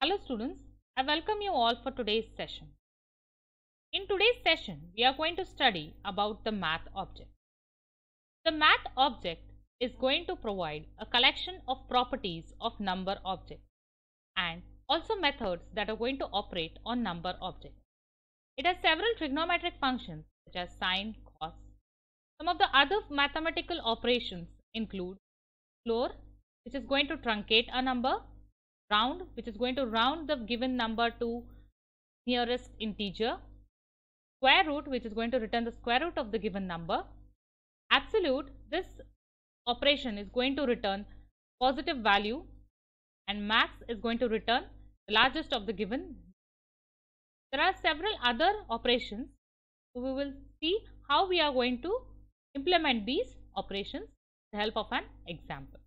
Hello students, I welcome you all for today's session. In today's session, we are going to study about the math object. The math object is going to provide a collection of properties of number objects and also methods that are going to operate on number objects. It has several trigonometric functions such as sine, cos. Some of the other mathematical operations include floor, which is going to truncate a number, round, which is going to round the given number to nearest integer, square root, which is going to return the square root of the given number, absolute, this operation is going to return positive value, and max is going to return the largest of the given. There are several other operations, so we will see how we are going to implement these operations with the help of an example.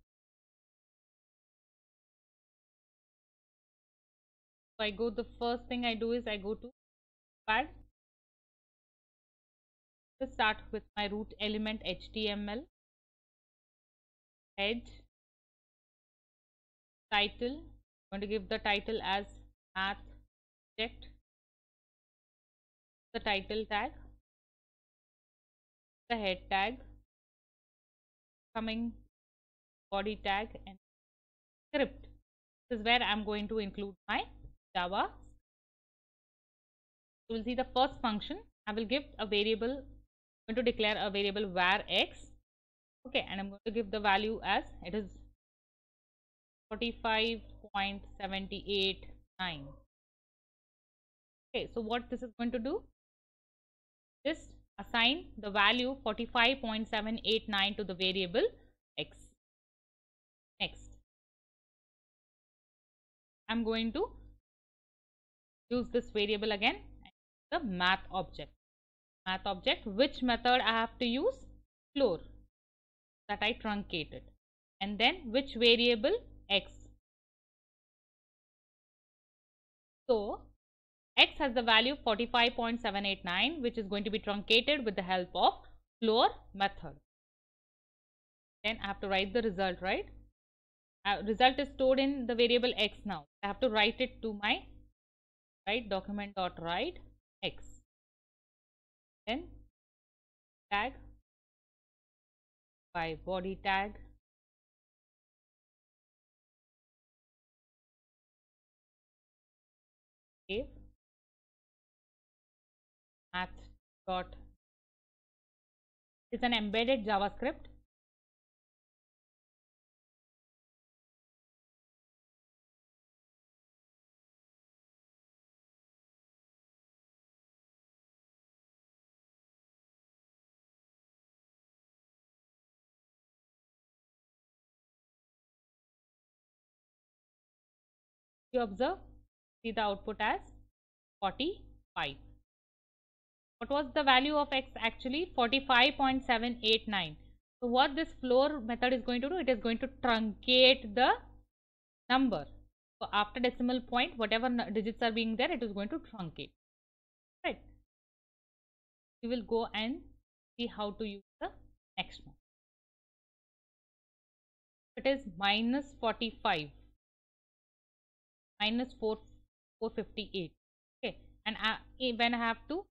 So the first thing I do is I go to pad. Let's start with my root element HTML, head, title. I'm going to give the title as math object, the title tag, the head tag, coming body tag, and script. This is where I'm going to include my Java. So we'll see the first function. I will give a variable, I'm going to declare a variable var x. Okay, and I'm going to give the value as it is 45.789. Okay, so what this is going to do? This assign the value 45.789 to the variable x. Next, I'm going to use this variable again, the math object. Math object, which method I have to use? Floor, that I truncated, and then which variable? X. So x has the value 45.789, which is going to be truncated with the help of floor method. Then I have to write the result, right? Result is stored in the variable x. Now I have to write it to my document dot write x, then tag by body tag, save math dot. It's an embedded JavaScript. You observe, see the output as 45. What was the value of x actually? 45.789. So what this floor method is going to do, it is going to truncate the number. So after decimal point, whatever digits are being there, it is going to truncate. Right. We will go and see how to use the next one. It is minus 45, minus 458. Okay, and when I have to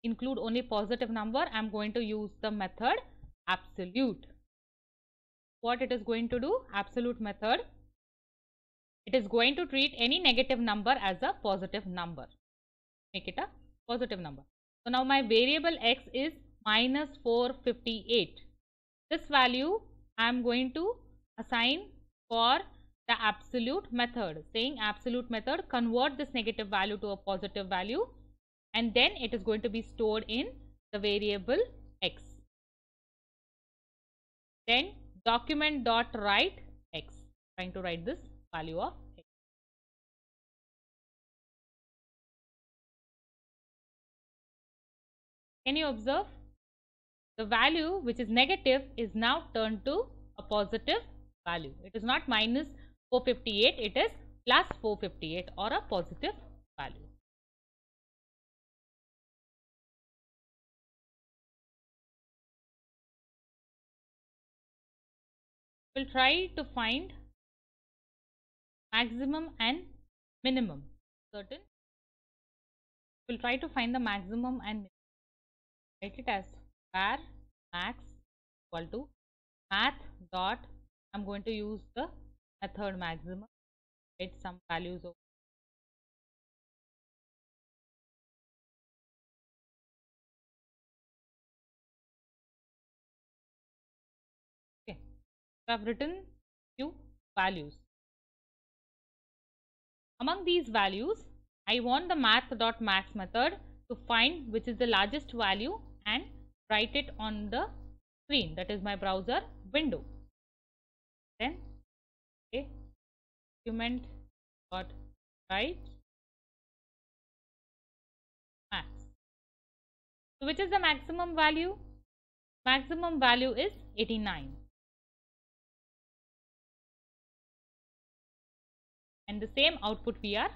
include only positive number, I am going to use the method absolute. What it is going to do? Absolute method, it is going to treat any negative number as a positive number, make it a positive number. So now my variable x is minus 458. This value I am going to assign for the absolute method, saying absolute method convert this negative value to a positive value, and then it is going to be stored in the variable x. Then document dot write x, trying to write this value of x. Can you observe? The value which is negative is now turned to a positive value. It is not minus 458, it is plus 458 or a positive value. We'll try to find maximum and minimum. Certain. We'll try to find the maximum and minimum. Write it as var max equal to math dot, I'm going to use the method maximum, write some values of okay. So I've written few values. Among these values, I want the math.max method to find which is the largest value and write it on the screen, that is my browser window. Then okay, document dot write max. So which is the maximum value? Maximum value is 89. And the same output we are.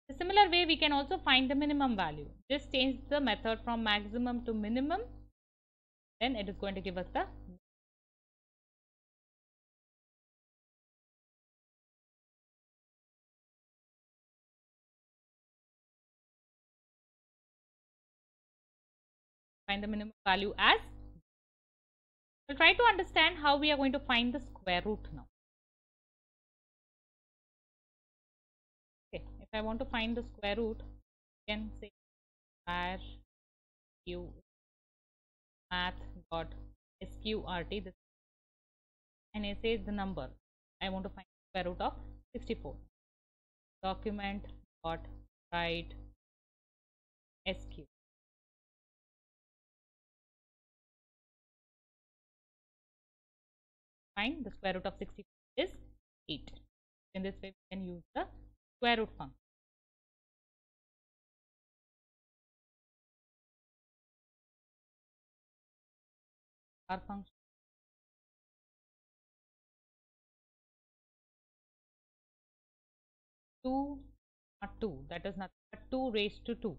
A similar way we can also find the minimum value. Just change the method from maximum to minimum, then it is going to give us the find the minimum value as. We'll try to understand how we are going to find the square root now. Okay, if I want to find the square root, I can say var u math dot sqrt this, and I say the number. I want to find the square root of 64. Document dot write sq. Find the square root of 64 is 8. In this way, we can use the square root function. Our function 2 not 2, that is nothing but 2 raised to 2.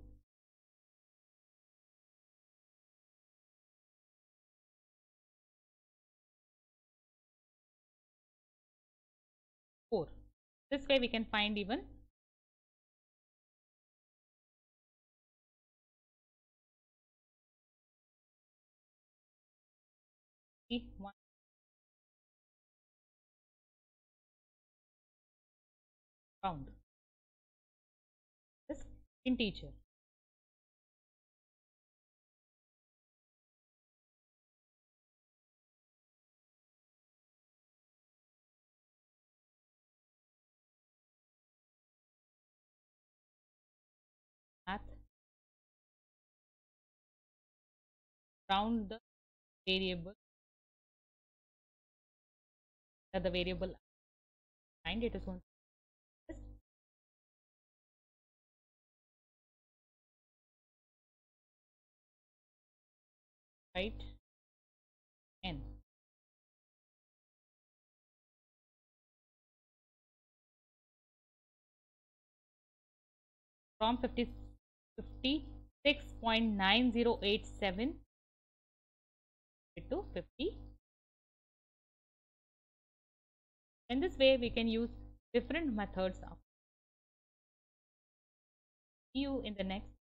4. This way we can find even 1 round this integer. Math round the variable, that the variable and it is going to this right n. From 56.9087 to 50. In this way we can use different methods of. See you in the next